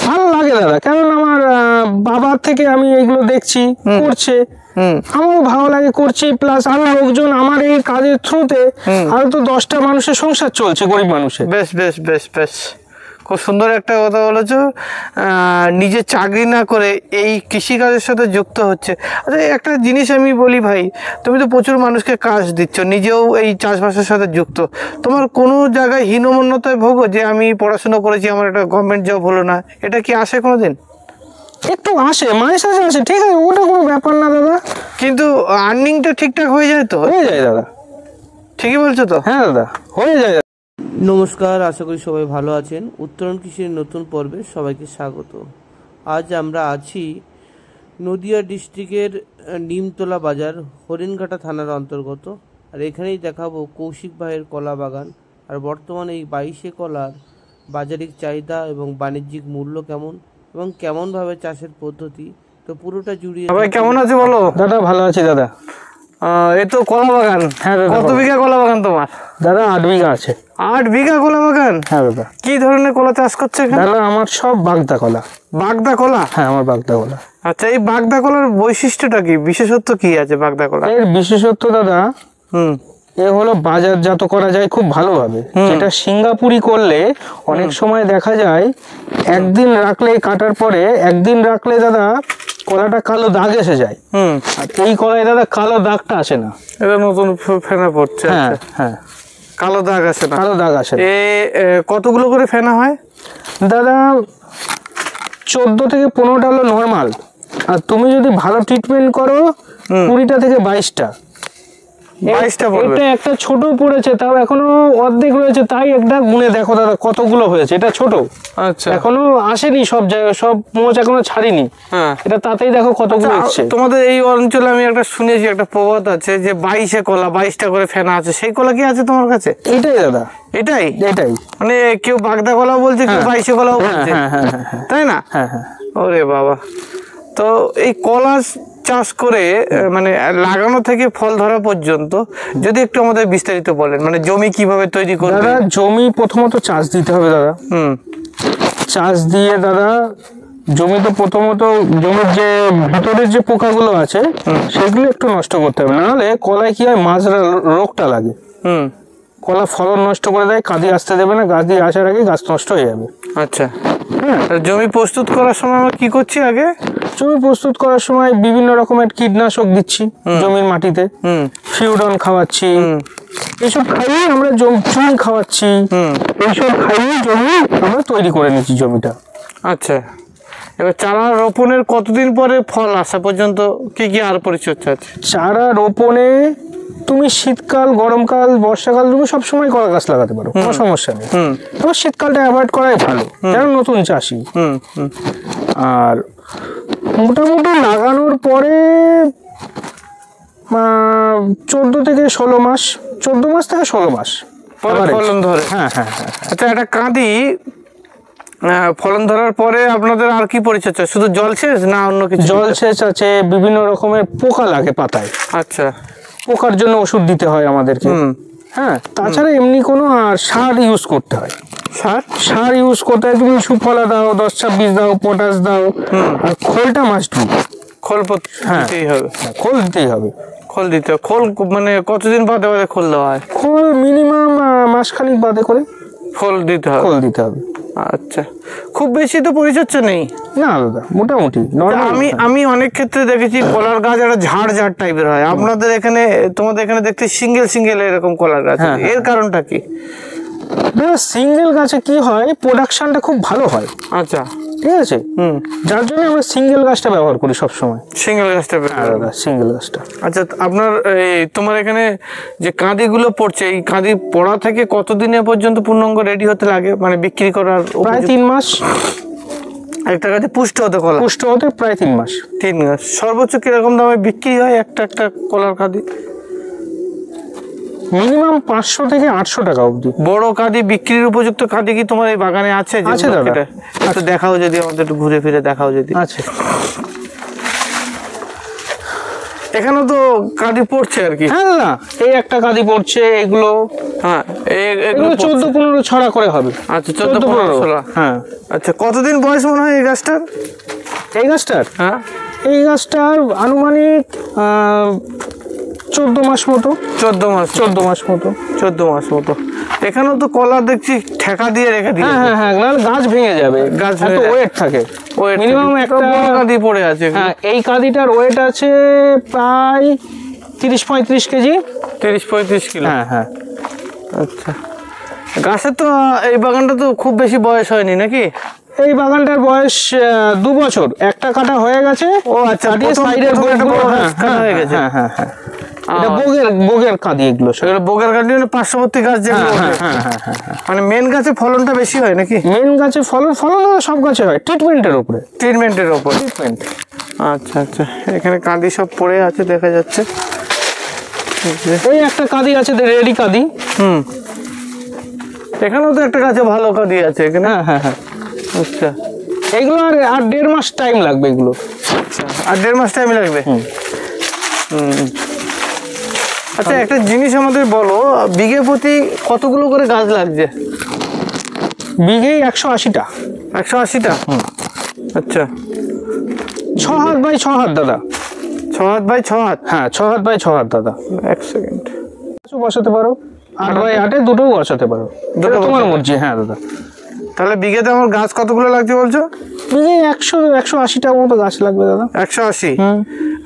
ভালো লাগে দাদা, কারণ আমার বাবার থেকে আমি এগুলো দেখছি করছে, আমারও ভালো লাগে করছি, প্লাস আরো লোকজন আমার এই কাজের থ্রুতে আরো তো 10টা মানুষের সংসার চলছে, গরিব মানুষের। বেশ বেশ বেশ বেশ, খুব সুন্দর একটা কথা বলেছো। নিজে চাকরি না করে এই কৃষিকাজের সাথে যুক্ত হচ্ছে। আচ্ছা, একটা জিনিস আমি বলি ভাই, তুমি তো প্রচুর মানুষকে কাজ দিচ্ছ, নিজেও এই চাষবাসের সাথে যুক্ত, তোমার কোনো জায়গায় হীনমন্যতায় ভোগো যে আমি পড়াশোনা করেছি, আমার একটা গভর্নমেন্ট জব হলো না, এটা কি আসে কোনোদিন? একটু আসে, মাঝে সাঝে আসে, ঠিক আছে, ওটা কোনো ব্যাপার না দাদা, কিন্তু আর্নিংটা ঠিকঠাক হয়ে যায় তো? হয়ে যায় দাদা, ঠিকই বলছো তো? হ্যাঁ দাদা, হয়ে যায়। নমস্কার, আশা করি সবাই ভালো আছেন। উত্তরণ কৃষির নতুন পর্বে সবাইকে স্বাগত। আজ আমরা আছি নদিয়া ডিস্ট্রিক্টের নিমতলা বাজার, হরিণঘাটা থানার অন্তর্গত। আর এখানেই দেখাবো কৌশিক ভাইয়ের কলা বাগান। আর বর্তমানে এই 22 কলার বাজারিক চাহিদা এবং বাণিজ্যিক মূল্য কেমন এবং কেমনভাবে চাষের পদ্ধতি, তো পুরোটা জুড়িয়ে। সবাই কেমন আছে বলো? দাদা ভালো আছি দাদা। এই তো কলা বাগান। হ্যাঁ দাদা। কত বিঘা কলা বাগান তোমার? দাদা 8 বিঘা আছে। 8 বিঘা কলা বাগান? হ্যাঁ দাদা। কি ধরনের কলা চাষ করছে এখানে? দাদা আমার সব বাগদা কলা। বাগদা কলা? হ্যাঁ, আমার বাগদা কলা। আচ্ছা, এই বাগদা কলার বৈশিষ্ট্যটা কি, বিশেষত্ব কি আছে বাগদা কলা? এর বিশেষত্ব দাদা, এ হলো বাজারজাত করা যায় খুব ভালোভাবে। যেটা সিঙ্গাপুরি করলে অনেক সময় দেখা যায় একদিন রাখলে, কাটার পরে একদিন রাখলে দাদা কলাটা কালো দাগ এসে যায়। আর এই কলায় দাদা কালো দাগটা আসে না। এটা নতুন ফেনা পড়ছে। হ্যাঁ হ্যাঁ, কালো দাগ আসে না। কালো দাগ আসে। কতগুলো করে ফেনা হয় দাদা? 14 থেকে 15টা হলো নর্মাল, আর তুমি যদি ভালো ট্রিটমেন্ট করো 20টা থেকে 22টা। 22টা পড়বে। এটা একটা ছোট পড়েছে, তাও এখনো অর্ধেক রয়েছে, তাই একটা গুনে দেখো দাদা কতগুলো হয়েছে। এটা ছোট, আচ্ছা, এখনো আসেনি সব জায়গায়, সব মোচ এখনো ছাড়িনি। হ্যাঁ, এটা তাতেই দেখো কতগুলো হচ্ছে। তোমাদের এই অঞ্চলে আমি একটা শুনেছি, একটা প্রবাদ আছে যে 22 কলা 22টা করে ফেনা আছে, সেই কলা কি আছে তোমার কাছে? এটাই দাদা, এটাই এটাই। মানে কেউ বাগদা কলা বলছে, কেউ 22 কলাও বলছে, তাই না? হ্যাঁ হ্যাঁ। ওরে বাবা, তো এই কলা চাষ করে মানে লাগানো থেকে ফল ধরা পর্যন্ত যদি একটু আমাদের বিস্তারিত বলেন, মানে জমি কিভাবে তৈরি করবে? দাদা জমি প্রথমত চাষ দিতে হবে দাদা। চাষ দিয়ে দাদা জমিতে প্রথমত জমির যে ভিতরের যে পোকাগুলো আছে সেগুলো একটু নষ্ট করতে হবে, নাহলে কলায় কি হয়, মাজরা রোগটা লাগে। কলা ফলন নষ্ট করে দেয়, কাঁদি আসতে দেবে না, গাছ দিয়ে আসার আগে গাছ নষ্ট হয়ে যাবে। আচ্ছা, হ্যাঁ। জমি প্রস্তুত করার সময় আমরা কি করছি? আগে জমি প্রস্তুত করার সময় বিভিন্ন রকমের কীটনাশক দিচ্ছি জমির মাটিতে, ফিউডন খাওয়াচ্ছি, এইসব খাইয়ে আমরা চুন খাওয়াচ্ছি, এইসব খাইয়ে জমি আমরা তৈরি করে নিচ্ছি জমিটা। আচ্ছা, এবার চারা রোপণের কতদিন পরে ফল আসা পর্যন্ত কি কি আর পরিচর্যা আছে? চারা রোপণে তুমি শীতকাল, গরমকাল, বর্ষাকাল তুমি সবসময় কলা গাছ লাগাতে পারো, কোনো সমস্যা নেই। তবে শীতকালটা অ্যাভয়েড করাই ভালো, কারণ নতুন চাষি। আর মোটামুটি লাগানোর পরে 14 থেকে 16 মাস, 14 মাস থেকে 16 মাস ফলন ধরে। হ্যাঁ হ্যাঁ। আচ্ছা, একটা কাঁদি ফলন ধরার পরে আপনাদের আর কি পরিচর্যা? শুধু জলসেচ না অন্য কিছু? জলসেচ আছে, বিভিন্ন রকমের পোকা লাগে পাতায়। আচ্ছা, পোকার জন্য ওষুধ দিতে হয় আমাদেরকে। হ্যাঁ, তাছাড়া এমনি কোনো আর সার ইউজ করতে হয়। সার ইউজ করতে হয়, তুমি সুফলা দাও, 10-26 দাও, পটাশ দাও, আর খোলটা মাস্ট বি। খোল দিতেই হবে। খোল দিতেই হবে। খোল দিতে হবে। খোল মানে কতদিন বাদে বাদে খোল দেওয়া হয়? খোল মিনিমাম মাসখানিক বাদে করে খোল দিতে হবে। খোল দিতে হবে। আচ্ছা, খুব বেশি তো পরিচর্যা নেই না দাদা, মোটামুটি। আমি অনেক ক্ষেত্রে দেখেছি কলার গাছ একটা ঝাড় ঝাড় টাইপের হয়, আপনাদের এখানে, তোমাদের এখানে দেখতে সিঙ্গেল সিঙ্গেল এরকম কলার গাছ, এর কারণটা কি? সিঙ্গেল গাছে কি হয়, প্রোডাকশনটা খুব ভালো হয়। আচ্ছা, ঠিক আছে, যার জন্য আমরা সিঙ্গেল গাছটা ব্যবহার করি সবসময়। সিঙ্গেল গাছটা? সিঙ্গেল গাছটা। আচ্ছা, আপনার তোমার এখানে যে কাঁদিগুলো পড়ছে, এই কাঁদি পড়া থেকে কতদিনে পর্যন্ত পূর্ণাঙ্গ রেডি হতে লাগে, মানে বিক্রি করার? প্রায় 3 মাস। একটা গাছে পুষ্ট হতে প্রায় 3 মাস। 3 মাস। সর্বোচ্চ কিরকম দামে বিক্রি হয় একটা কলার কাঁদি? মিনিমাম 500 থেকে 800 টাকা অবধি। বড় কাঁদি, বিক্রির উপযুক্ত কাঁদি কি তোমার এই বাগানে আছে? আছে দাদা। একটু দেখাও যদি, আমাদের একটু ঘুরে ফিরে দেখাও যদি। আছে। এখানেও তো কাঁদি পড়ছে আর কি। হ্যাঁ দাদা, এই একটা কাঁদি পড়ছে, এগুলো হ্যাঁ এগুলো 14-15 ছড়া করে হবে। আচ্ছা 14-15। হ্যাঁ। আচ্ছা কতদিন বয়স মনে হয় এই গাছটার? এই গাছটার হ্যাঁ এই গাছটার আনুমানিক 14 মাস মতো। 14 মাস 14 মাস মতো। 14 মাস মতো। এখানেও তো কলা দেখছি ঠেকা দিয়ে রেখে দিয়ে। হ্যাঁ হ্যাঁ হ্যাঁ, নাহলে গাছ ভেঙে যাবে, গাছ এত ওয়েট থাকে। মিনিমাম একটা কাঁদি পড়ে আছে। হ্যাঁ, এই কাঁদিটার ওয়েট আছে প্রায় 30-35 কেজি। 30-35 কিলো। হ্যাঁ হ্যাঁ। আচ্ছা গাছের তো এই বাগানটা তো খুব বেশি বয়স হয়নি নাকি? এই বাগানটার বয়স 2 বছর, একটা কাটা হয়ে গেছে। ও আচ্ছা, সাইডের হয়ে গেছে। হ্যাঁ হ্যাঁ হ্যাঁ, এটা বগের কাঁদি এগুলো সব। বগের কাঁদি মানে পার্শ্ববর্তী গাছ যেগুলো। মানে মেন গাছে ফলনটা বেশি হয় নাকি? মেন গাছে ফলন সব গাছে হয়, ট্রিটমেন্টের উপরে। ট্রিটমেন্ট। আচ্ছা আচ্ছা, এখানে কাঁদি সব পড়ে আছে দেখা যাচ্ছে। এই একটা কাঁদি আছে, রেডি কাঁদি। এখানেও তো একটা গাছে ভালো কাঁদি আছে এখানে। হ্যাঁ হ্যাঁ হ্যাঁ। আচ্ছা এগুলো আর 1.5 মাস টাইম লাগবে এগুলো। আর 1.5 মাস টাইম লাগবে। আচ্ছা একটা জিনিস আমাদের বলো, বিঘে প্রতি কতগুলো করে গাছ লাগছে? বিঘেই 180টা। 180টা? আচ্ছা 6 হাত বাই 6 হাত দাদা। 6 হাত বাই 6 হাত? হ্যাঁ 6 হাত বাই 6 হাত দাদা। 1 সেকেন্ড। বসাতে পারো, 8 বাই 8-এ দুটোও বসাতে পারো, তোমার মর্জি। হ্যাঁ দাদা। তাহলে বিঘেতে আমার গাছ কতগুলো লাগছে বলছো? বিঘে 100-180টার মতো গাছ লাগবে দাদা। 180?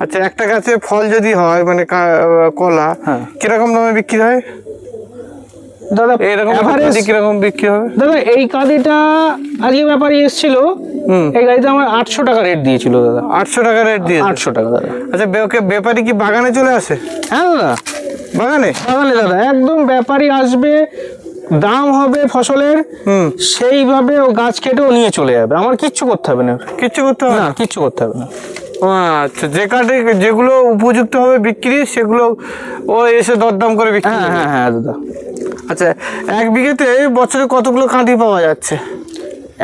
আচ্ছা একটা গাছে ফল যদি হয় মানে কলা, কিরকম দামে বিক্রি হয় দাদা? এরকম কিরকম বিক্রি হবে দাদা? এই কাঁদিটা আজকে ব্যাপারী এসেছিল, এই গাড়িতে আমার 800 টাকা রেট দিয়েছিল দাদা। 800 টাকা রেট দিয়ে? 800 টাকা দাদা। আচ্ছা ব্যাপারী কি বাগানে চলে আসে? হ্যাঁ দাদা, বাগানে দাদা একদম ব্যাপারী আসবে, দাম হবে ফসলের, সেইভাবে ও গাছ কেটেও নিয়ে চলে যাবে, আমার কিচ্ছু করতে হবে না। কিচ্ছু করতে হবে না? কিচ্ছু করতে হবে না। আচ্ছা যে কাঠে যেগুলো উপযুক্ত হবে বিক্রি সেগুলো ও এসে দরদাম করে বিক্রি? হ্যাঁ হ্যাঁ হ্যাঁ দাদা। আচ্ছা 1 বিঘেতে বছরে কতগুলো কাঁদি পাওয়া যাচ্ছে?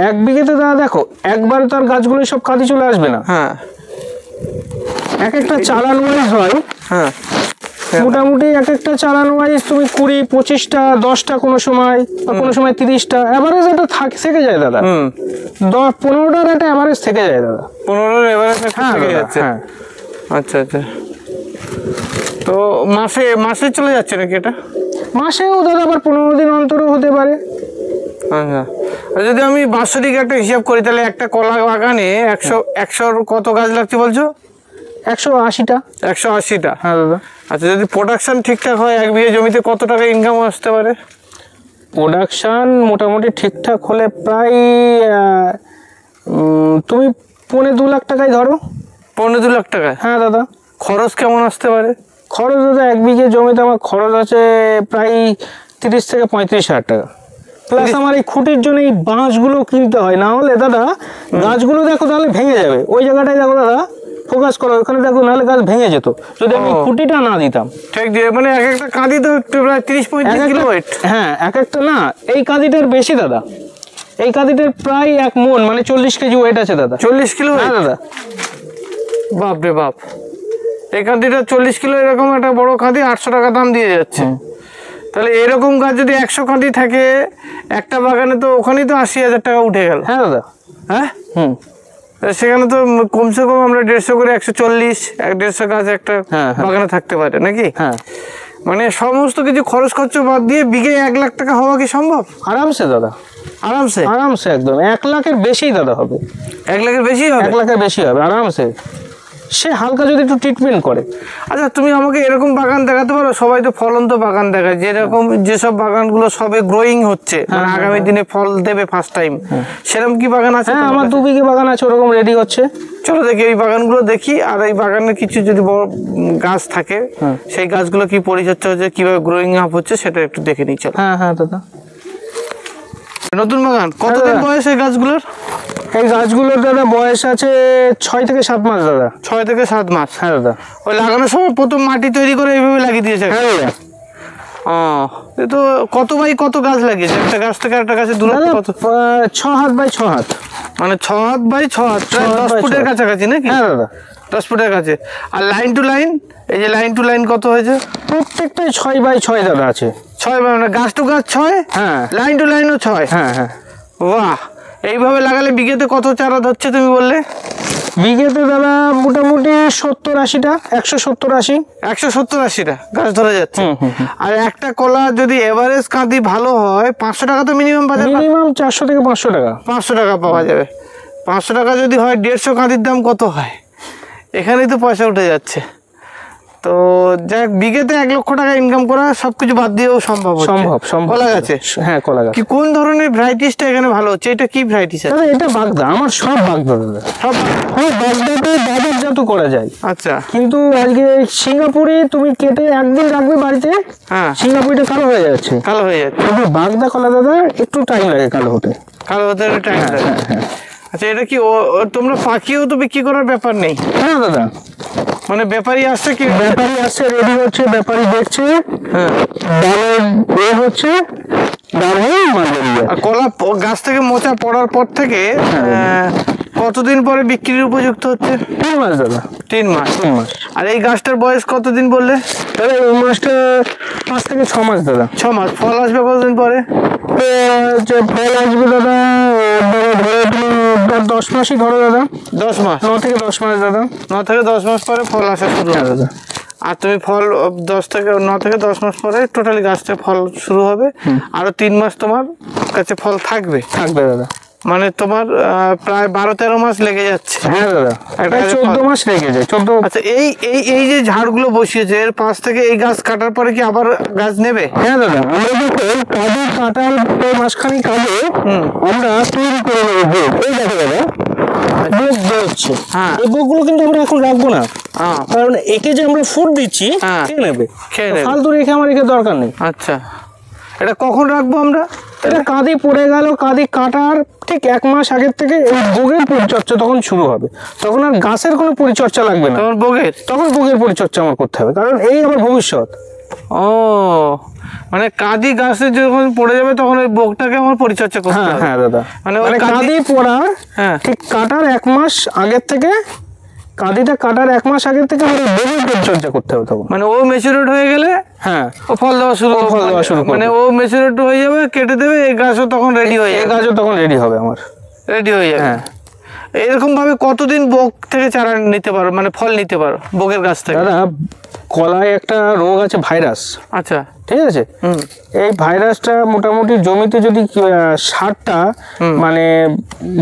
1 বিঘেতে দাদা দেখো, একবারে তো আর গাছগুলো সব কাঁদি চলে আসবে না। হ্যাঁ এক একটা চালান ওয়াইজ হয়। হ্যাঁ মোটামুটি এক একটা চালান ওয়াইজ তুমি 20-25টা, 10টা কোনো সময়, কোনো সময় 30টা, অ্যাভারেজ একটা থেকে যায় দাদা। 15টার একটা অ্যাভারেজ থেকে যায় দাদা। 15টার অ্যাভারেজ থেকে যাচ্ছে? হ্যাঁ। আচ্ছা আচ্ছা, তো মাসে চলে যাচ্ছে নাকি এটা? মাসেও দাদা আবার 15 দিন অন্তরও হতে পারে। আচ্ছা যদি আমি বাৎসরিক একটা হিসাব করি তাহলে একটা কলা বাগানে 100 কত গাছ লাগছে বলছো? 180টা। 180টা? হ্যাঁ দাদা। আচ্ছা যদি প্রোডাকশন ঠিকঠাক হয় 1 বিঘে জমিতে কত টাকা ইনকাম আসতে পারে? প্রোডাকশন মোটামুটি ঠিকঠাক হলে প্রায় তুমি 2.5 লাখ টাকায় ধরো। 2.5 লাখ টাকায়? হ্যাঁ দাদা। খরচ কেমন আসতে পারে? খরচ দাদা 1 বিঘে জমিতে আমার খরচ আছে প্রায় 30 থেকে 35 হাজার টাকা। প্লাস আমার এই খুঁটির জন্য এই বাঁশগুলো কিনতে হয়, না হলে দাদা গাছগুলো দেখো তাহলে ভেঙে যাবে। ওই জায়গাটায় দেখো দাদা, ফোকাস করো ওখানে দেখো, নাহলে গাছ ভেঙে যেত যদি আমি খুঁটিটা না দিতাম। ঠিক দিয়ে মানে এক একটা কাঁদি তো প্রায় 30-35 কিলো ওয়েট। হ্যাঁ এক একটা না, এই কাঁদিটার বেশি দাদা, এই কাঁদিটার প্রায় 1 মণ মানে 40 কেজি ওয়েট আছে দাদা। 40 কিলো? হ্যাঁ দাদা। বাপ রে বাপ, এই কাঁদিটা 40 কিলো, এরকম একটা বড় কাঁদি 800 টাকা দাম দিয়ে যাচ্ছে। তাহলে এরকম গাছ যদি 100 কাঁদি থাকে একটা বাগানে, তো ওখানেই তো 80,000 টাকা উঠে গেল। হ্যাঁ দাদা। হ্যাঁ সেখানে তো কমসে কম আমরা 150 করে 140-150 গাছ একটা বাগানে থাকতে পারে নাকি? হ্যাঁ মানে সমস্ত কিছু খরচ খরচ বাদ দিয়ে বিঘে 1 লাখ টাকা হওয়া কি সম্ভব? আরামসে দাদা, আরামসে একদম 1 লাখের বেশি দাদা হবে। 1 লাখের বেশি হবে? 1 লাখের বেশি হবে আরামসে, সে হালকা যদি একটু ট্রিটমেন্ট করে। আচ্ছা তুমি আমাকে এরকম বাগান দেখাতে পারো? সবাই তো ফলন্ত বাগান দেখায়, যেরকম যেসব বাগানগুলো সবে গ্রোয়িং হচ্ছে, মানে আগামী দিনে ফল দেবে ফার্স্ট টাইম, সেরকম কি বাগান আছে? হ্যাঁ আমার 2 বিঘে বাগান আছে, ওরকম রেডি হচ্ছে। চলো দেখি এই বাগানগুলো দেখি, আর এই বাগানের কিছু যদি বড় গাছ থাকে সেই গাছগুলো কি পরিচর্যা হচ্ছে, কিভাবে গ্রোয়িং আপ হচ্ছে সেটা একটু দেখে নিই। চলো। হ্যাঁ হ্যাঁ দাদা। নতুন বাগান কতদিন বয়স এই গাছগুলোর? এই গাছগুলোর দাদা বয়স আছে 6 থেকে 7 মাস দাদা। 6 থেকে 7 মাস? হ্যাঁ দাদা। ওই লাগানোর সময় প্রথম মাটি তৈরি করে এইভাবে লাগিয়ে দিয়েছে? হ্যাঁ দাদা। ও, এ তো কত বাই কত গাছ লাগিয়েছে? একটা গাছ থেকে একটা গাছের দূরত্ব কত? 6 হাত বাই 6 হাত। মানে 6 হাত বাই 6 হাত, প্রায় 6 হাত 10 বাই 6 ফুটের হাত। কাছাকাছি নাকি? হ্যাঁ দাদা, 10 ফুটের কাছে। আর লাইন টু লাইন, এই যে লাইন টু লাইন কত হয়েছে? প্রত্যেকটাই 6 বাই 6 দাদা আছে। 6 মানে গাছ টু গাছ 6, হ্যাঁ লাইন টু লাইনও 6। হ্যাঁ হ্যাঁ। বাহ, এইভাবে লাগালে বিঘেতে কত চারা ধরছে তুমি বললে? বিঘেতে দাদা মোটামুটি 70-80টা, 170-80। 170-80টা গাছ ধরে যাচ্ছে। হুম, হুম, হুম। আর একটা কলা যদি এভারেজ কাঁদি ভালো হয় 500 টাকা তো মিনিমাম বাজার। মিনিমাম 400 থেকে 500 টাকা। 500 টাকা পাওয়া যাবে। 500 টাকা যদি হয় 150 কাঁদির দাম কত হয়? এখানেই তো পয়সা উঠে যাচ্ছে। তো যাক, বিঘেতে 1 লক্ষ টাকা ইনকাম করা সবকিছু বাদ দিয়েও সম্ভব হচ্ছে। সম্ভব সম্ভব। কলা গাছে? হ্যাঁ কলা গাছ। কি কোন ধরনের ভ্যারাইটিসটা এখানে ভালো হচ্ছে? এটা কি ভ্যারাইটিস আছে? দাদা এটা বাগদা, আমার সব বাগদা দাদা। সব? হ্যাঁ বাগদাতে বাজারজাত করা যায়। আচ্ছা। কিন্তু আজকে সিঙ্গাপুরি তুমি কেটে একদিন রাখবে বাড়িতে, হ্যাঁ, সিঙ্গাপুরিটা কালো হয়ে যাচ্ছে। কালো হয়ে যাচ্ছে। কিন্তু বাগদা কলা দাদা একটু টাইম লাগে কালো হতে। কালো হতে টাইম লাগে। আচ্ছা, এটা কি তোমরা পাকিয়েও তো বিক্রি করার ব্যাপার নেই? হ্যাঁ দাদা, মানে ব্যাপারী আসছে কি? ব্যাপারী আসছে, রেডি হচ্ছে, ব্যাপারী দেখছে, হ্যাঁ। দামে হচ্ছে, দাম হয়ে মাল বেরিয়ে আর যাচ্ছে। কলা গাছ থেকে মোচা পড়ার পর থেকে কতদিন পরে বিক্রির উপযুক্ত হচ্ছে? 3 মাস দাদা, 3 মাস। 3 মাস। আর এই গাছটার বয়স কতদিন বললে? দাদা এই মাসটা 5 থেকে 6 মাস দাদা। 6 মাস। ফল আসবে কতদিন পরে? যে ফল আসবে দাদা, ধরো তুমি 10 মাসই ধরো দাদা। 10 মাস। 9 থেকে 10 মাস দাদা। 9 থেকে 10 মাস পরে ফল আসা শুরু হ্যাঁ হবে। দাদা। আর তুমি ফল 9 থেকে 10 মাস পরে টোটালি গাছটা ফল শুরু হবে। আরো 3 মাস তোমার কাছে ফল থাকবে। থাকবে দাদা। মানে তোমার প্রায় 12-13 মাস লেগে যাচ্ছে। হ্যাঁ দাদা, একটা প্রায় 14 মাস লেগে যায়। 14। আচ্ছা, এই এই এই যে ঝাড়গুলো বসিয়েছে, এর পাশ থেকে এই গাছ কাটার পরে কি আবার গাছ নেবে? হ্যাঁ দাদা, আমরা যখন কাজু কাটার মাসখানি কাজে আমরা তৈরি করে নেবো ভোগ। এই দেখো দাদা, ভোগ বেরোচ্ছে। হ্যাঁ। এই ভোগগুলো কিন্তু আমরা এখন রাখবো না, হ্যাঁ। কারণ একে যে আমরা ফুড দিচ্ছি হ্যাঁ। খেয়ে নেবে। খেয়ে নেবে। ফালতু রেখে আমার একে দরকার নেই। আচ্ছা, এটা কখন রাখবো আমরা? এটা কাঁদি পড়ে গেল, কাঁদি কাটার ঠিক 1 মাস আগের থেকে এই ভোগের পরিচর্যা তখন শুরু হবে। তখন আর গাছের কোনো পরিচর্যা লাগবে না, তোমার বগের? তখন ভোগের পরিচর্যা আমার করতে হবে, কারণ এই আমার ভবিষ্যৎ। ও, মানে কাঁদি গাছে যখন পড়ে যাবে তখন ওই বগটাকে আমার পরিচর্যা করতে হ্যাঁ হবে। হ্যাঁ দাদা, মানে মানে ওই কাঁদি পড়ার হ্যাঁ। ঠিক কাটার 1 মাস আগের থেকে, কাঁদিটা কাটার 1 মাস আগের থেকে আমার ভোগের পরিচর্যা করতে হবে তখন। মানে ও ম্যাচুরেট হয়ে গেলে হ্যাঁ, ও ফল দেওয়া শুরু ফল দেওয়া শুরু করবে। মানে ও ম্যাচুরেট হয়ে যাবে, কেটে দেবে, এই গাছও তখন রেডি হয়ে এই যাবে। গাছও তখন রেডি হবে আমার। রেডি হয়ে যাবে। হ্যাঁ। এরকম ভাবে কতদিন বগ থেকে চারা নিতে পারো, মানে ফল নিতে পারো বগের গাছ থেকে? দাদা কলায় একটা রোগ আছে, ভাইরাস। আচ্ছা। ঠিক আছে, এই ভাইরাসটা মোটামুটি জমিতে যদি সারটা মানে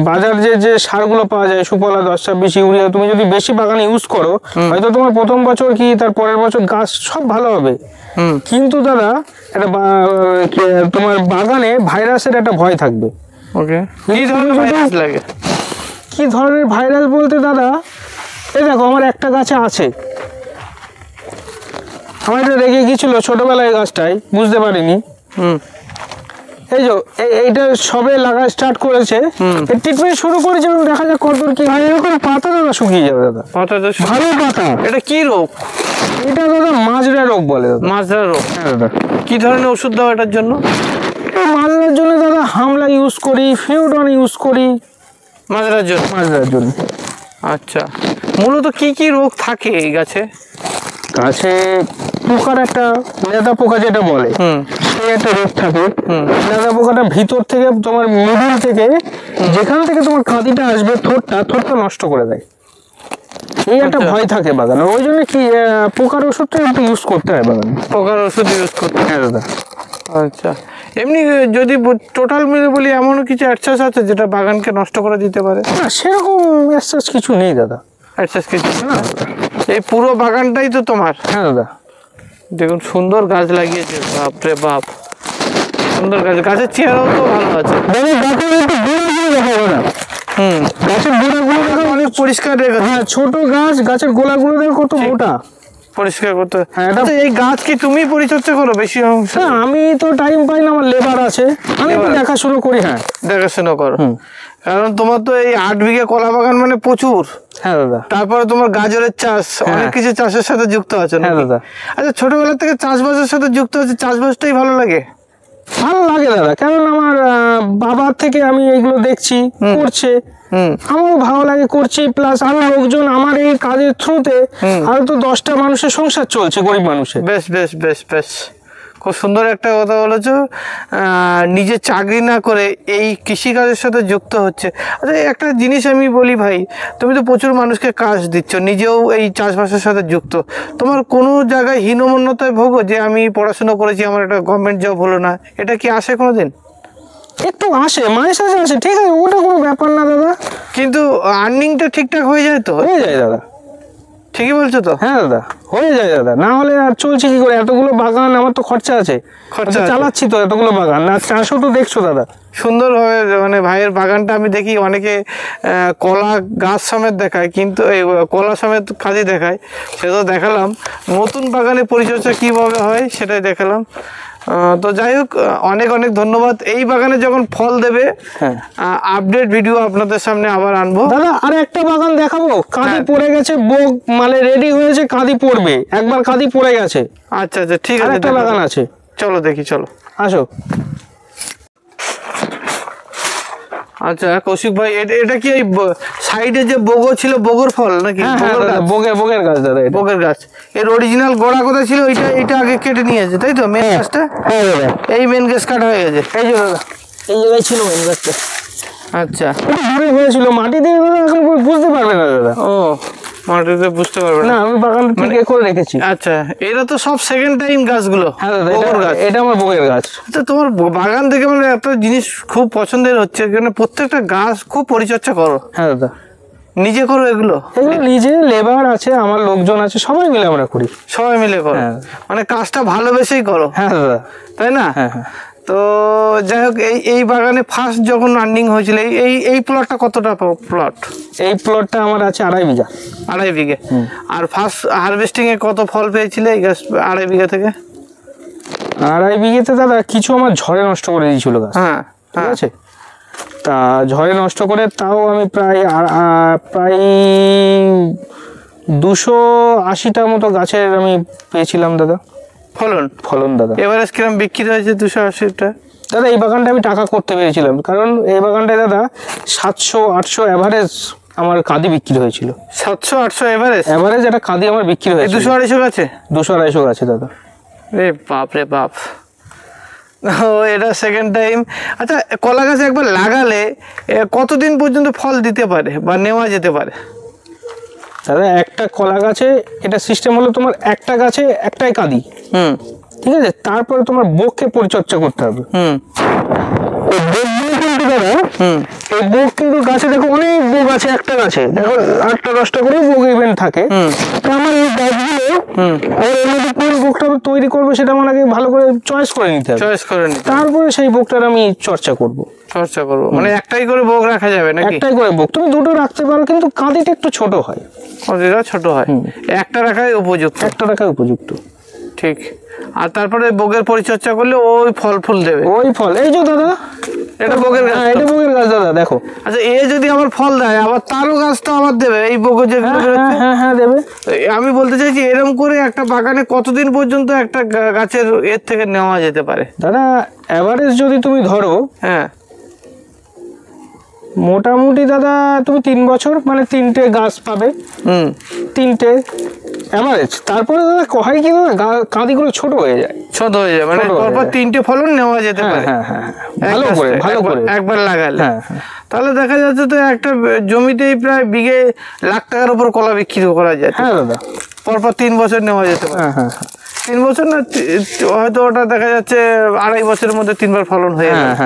বাজার যে সারগুলো পাওয়া যায়, সুফলা 10-26 ইউরিয়া, তুমি যদি বেশি বাগানে ইউজ করো, হয়তো তোমার প্রথম বছর কি তার পরের বছর গাছ সব ভালো হবে, কিন্তু দাদা এটা তোমার বাগানে ভাইরাসের একটা ভয় থাকবে। ওকে, কি ধরনের ভাইরাস লাগে? কি ধরনের ভাইরাস বলতে দাদা, এই দেখো আমার একটা গাছে আছে, আমার এটা রেগে গিয়েছিল ছোটবেলায়, গাছটাই বুঝতে পারিনি। এই যে এইটা সবে লাগা স্টার্ট করেছে, ট্রিটমেন্ট শুরু করেছে, দেখা যাক কত কি হয়। এরকম পাতা দাদা শুকিয়ে যাবে দাদা, পাতা তো ভালো পাতা। এটা কি রোগ? এটা দাদা মাজরা রোগ বলে দাদা। মাজরা রোগ? হ্যাঁ দাদা। কি ধরনের ওষুধ দাও এটার জন্য? মাজরার জন্য দাদা হামলা ইউজ করি, ফিউডন ইউজ করি মাজরার জন্য। মাজরার জন্য। আচ্ছা, মূলত কি কি রোগ থাকে এই গাছে? গাছে পোকার একটা, লেদা পোকা যেটা বলে, সেই একটা রোগ থাকে। লেদা পোকাটা ভিতর থেকে তোমার মিডিল থেকে, যেখান থেকে তোমার কাঁদিটা আসবে, থোরটা নষ্ট করে দেয়। এই একটা ভয় থাকে বাগানে, ওই জন্য কি পোকার ওষুধটা একটু ইউজ করতে হয় বাগানে। পোকার ওষুধ ইউজ করতে? হ্যাঁ দাদা। আচ্ছা, এমনি যদি টোটাল মিলে বলি, এমন কিছু অ্যাডসাস আছে যেটা বাগানকে নষ্ট করে দিতে পারে? না, সেরকম অ্যাডসাস কিছু নেই দাদা। অ্যাডসাস কিছু না? এই পুরো বাগানটাই তো তোমার? হ্যাঁ দাদা। দেখুন সুন্দর গাছ লাগিয়েছে, বাপরে বাপ, সুন্দর গাছ। গাছের চেহারাও তো ভালো আছে। গাছের গোড়াগুলো দেখো অনেক পরিষ্কার রেখেছে। হ্যাঁ, ছোট গাছ, গাছের গোড়াগুলো দেখো কত মোটা। পরিষ্কার করতে। হ্যাঁ, আচ্ছা, এই গাছ কি তুমি পরিচর্যা করো বেশি অংশ? হ্যাঁ, আমি তো টাইম পাই না, আমার লেবার আছে, আমি দেখাশুনো করি। হ্যাঁ, দেখাশোনা করো, কারণ তোমার তো এই 8 বিঘা কলা বাগান মানে প্রচুর। হ্যাঁ দাদা। তারপরে তোমার গাজরের চাষ, অনেক কিছু চাষের সাথে যুক্ত আছে। হ্যাঁ দাদা। আচ্ছা, ছোটবেলা থেকে চাষবাসের সাথে যুক্ত আছে, চাষবাসটাই ভালো লাগে? ভালো লাগে দাদা, কারণ আমার বাবার থেকে আমি এগুলো দেখছি করছে, আমারও ভালো লাগে করছি। প্লাস আমার লোকজন আমার এই কাজের থ্রুতে আরো তো 10টা মানুষের সংসার চলছে, গরিব মানুষের। বেশ বেশ বেশ বেশ, খুব সুন্দর একটা কথা বলেছো। নিজে চাকরি না করে এই কৃষিকাজের সাথে যুক্ত হচ্ছে। আচ্ছা, একটা জিনিস আমি বলি ভাই, তুমি তো প্রচুর মানুষকে কাজ দিচ্ছ, নিজেও এই চাষবাসের সাথে যুক্ত। তোমার কোনো জায়গায় হীনমন্যতায় ভোগো যে আমি পড়াশোনা করেছি, আমার একটা গভর্নমেন্ট জব হলো না, এটা কি আসে কোনোদিন? একটু আসে, মাঝে সাঝে আসে, ঠিক আছে, ওটা কোনো ব্যাপার না দাদা। কিন্তু আর্নিংটা ঠিকঠাক হয়ে যায় তো? হয়ে যায় দাদা। ঠিকই বলছো তো? হ্যাঁ দাদা, হয়ে যায় দাদা, না হলে আর চলছে কি করে? এতগুলো বাগান, আমার তো খরচা আছে, খরচা চালাচ্ছি তো এতগুলো বাগান, আর চাষও তো দেখছো দাদা সুন্দরভাবে। মানে ভাইয়ের বাগানটা আমি দেখি, অনেকে কলা গাছ সমেত দেখায়, কিন্তু এই কলা সমেত কাজে দেখায়, সেটা দেখালাম। নতুন বাগানে পরিচর্যা কীভাবে হয় সেটাই দেখালাম। তো যাই হোক, অনেক অনেক ধন্যবাদ। এই বাগানে যখন ফল দেবে, আপডেট ভিডিও আপনাদের সামনে আবার আনবো। দাদা আর একটা বাগান দেখাবো, কাঁদি পড়ে গেছে, বোগ মানে রেডি হয়েছে, কাঁদি পড়বে, একবার কাঁদি পড়ে গেছে। আচ্ছা আচ্ছা, ঠিক আছে, একটা বাগান আছে, চলো দেখি, চলো আসো। আচ্ছা কৌশিক ভাই, এটা কি এই সাইডে যে বগো ছিল, বগর ফল নাকি? বগের গাছ দাদা, বগের গাছ। এর অরিজিনাল গোড়া কোথায় ছিল? এটা আগে কেটে নিয়েছে, তাই তো? মেন গাছটা? হ্যাঁ দাদা, এই মেন গাছ কাটা হয়ে গেছে। এই যে দাদা, এই জায়গায় ছিল মেন গাছটা। আচ্ছা, ঘরে হয়েছিল মাটি দিয়ে, এখন বুঝতে পারবে না দাদা। ও, মাটিতে বুঝতে পারবে না, আমি বাগান ঠিক করে রেখেছি। আচ্ছা, এটা তো সব সেকেন্ড টাইম গাছগুলো। হ্যাঁ দাদা, এটা আমার বগের গাছ। আচ্ছা, তোমার বাগান থেকে মানে একটা জিনিস খুব পছন্দের হচ্ছে, কারণ প্রত্যেকটা গাছ খুব পরিচর্যা করো। হ্যাঁ দাদা, নিজে করো এগুলো? নিজে, লেবার আছে, আমার লোকজন আছে, সবাই মিলে আমরা করি। সবাই মিলে করো, মানে কাজটা ভালোবেসেই করো। হ্যাঁ দাদা, তাই না? হ্যাঁ হ্যাঁ। তো যাই হোক, এই বাগানে ফার্স্ট যখন রানিং হয়েছিল, এই প্লটটা কতটা প্লট? এই প্লটটা আমার আছে 2.5 বিঘা। 2.5 বিঘে। আর ফার্স্ট হারভেস্টিং এ কত ফল পেয়েছিলে এই গাছ 2.5 বিঘা থেকে? 2.5 বিঘেতে দাদা কিছু আমার ঝড়ে নষ্ট করে দিয়েছিল গাছ। হ্যাঁ, ঠিক আছে, তা ঝড়ে নষ্ট করে তাও আমি প্রায় 280টার মতো গাছের আমি পেয়েছিলাম দাদা ফলন দাদা। এভারেজ কিরম বিক্রি হয়েছে? 280টা দাদা। এই বাগানটা আমি টাকা করতে পেরেছিলাম, কারণ এই বাগানটায় দাদা 700-800 এভারেজ আমার কাঁদি বিক্রি হয়েছিল। 700-800 এভারেজ একটা কাঁদি আমার বিক্রি হয়েছে। 200-250 গাছে? 200-250 গাছে দাদা। রে বাপ রে বাপ, এটা সেকেন্ড টাইম। আচ্ছা, কলা গাছ একবার লাগালে কতদিন পর্যন্ত ফল দিতে পারে বা নেওয়া যেতে পারে? দাদা একটা কলা গাছে এটা সিস্টেম হলো, তোমার একটা গাছে একটাই কাঁদি, ঠিক আছে, তারপরে তোমার বোককে পরিচর্যা করতে হবে। এই বোক কিন্তু গাছে দেখো অনেক বোক আছে, একটা গাছে দেখো 8টা-10টা করে বোক ইভেন্ট থাকে। আমার এই গাছগুলো কোন বোকটা তৈরি করবে সেটা আমাকে ভালো করে চয়েস করে নিতে হবে, তারপরে সেই বোকটার আমি চর্চা করবো। মানে একটাই করে বোক রাখা যাবে নাকি? একটাই করে বোক, তুমি 2টো রাখতে পারো, কিন্তু কাঁদিটা একটু ছোট হয়। কাঁদিটা ছোট হয়, একটা রাখাই উপযুক্ত। ঠিক। আর তারপরে বোগের পরিচর্যা করলে ওই ফল ফুল দেবে। ওই ফল, এই যে দাদা এটা বোগের গাছ, এটা বোগের গাছ দাদা, দেখো। আচ্ছা, এ যদি আমার ফল দেয়, আবার তারও গাছটা আবার দেবে এই বোগো যেগুলো বেরোচ্ছে? হ্যাঁ দেবে। আমি বলতে চাইছি, এরকম করে একটা বাগানে কতদিন পর্যন্ত একটা গাছের এর থেকে নেওয়া যেতে পারে দাদা? এভারেজ যদি তুমি ধরো, হ্যাঁ, মোটামুটি দাদা তুমি 3 বছর, মানে 3টে গাছ পাবে, 3টে এভারেজ। তারপরে দাদা হয় কি দাদা, কাঁদিগুলো ছোট হয়ে যায়, মানে পরপর 3টে ফলন নেওয়া যেতে পারে। হ্যাঁ, ভালো করে একবার লাগালে। তাহলে দেখা যাচ্ছে তো একটা জমিতেই প্রায় বিঘে লাখ টাকার উপর কলা বিক্রি করা যায়। হ্যাঁ দাদা, পরপর 3 বছর নেওয়া যেতে পারে। 3 বছর না, হয়তো ওটা দেখা যাচ্ছে 2.5 বছরের মধ্যে 3বার ফলন হয়ে যায়।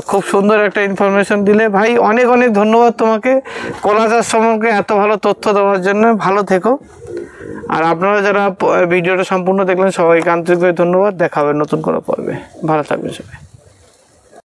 খুব সুন্দর একটা ইনফরমেশন দিলে ভাই, অনেক অনেক ধন্যবাদ তোমাকে কলা চাষ সম্পর্কে এত ভালো তথ্য দেওয়ার জন্য। ভালো থেকো। আর আপনারা যারা ভিডিওটা সম্পূর্ণ দেখলেন, সবাইকে আন্তরিকভাবে ধন্যবাদ। দেখা হবে নতুন কোনো পর্বে। ভালো থাকবেন সবাই।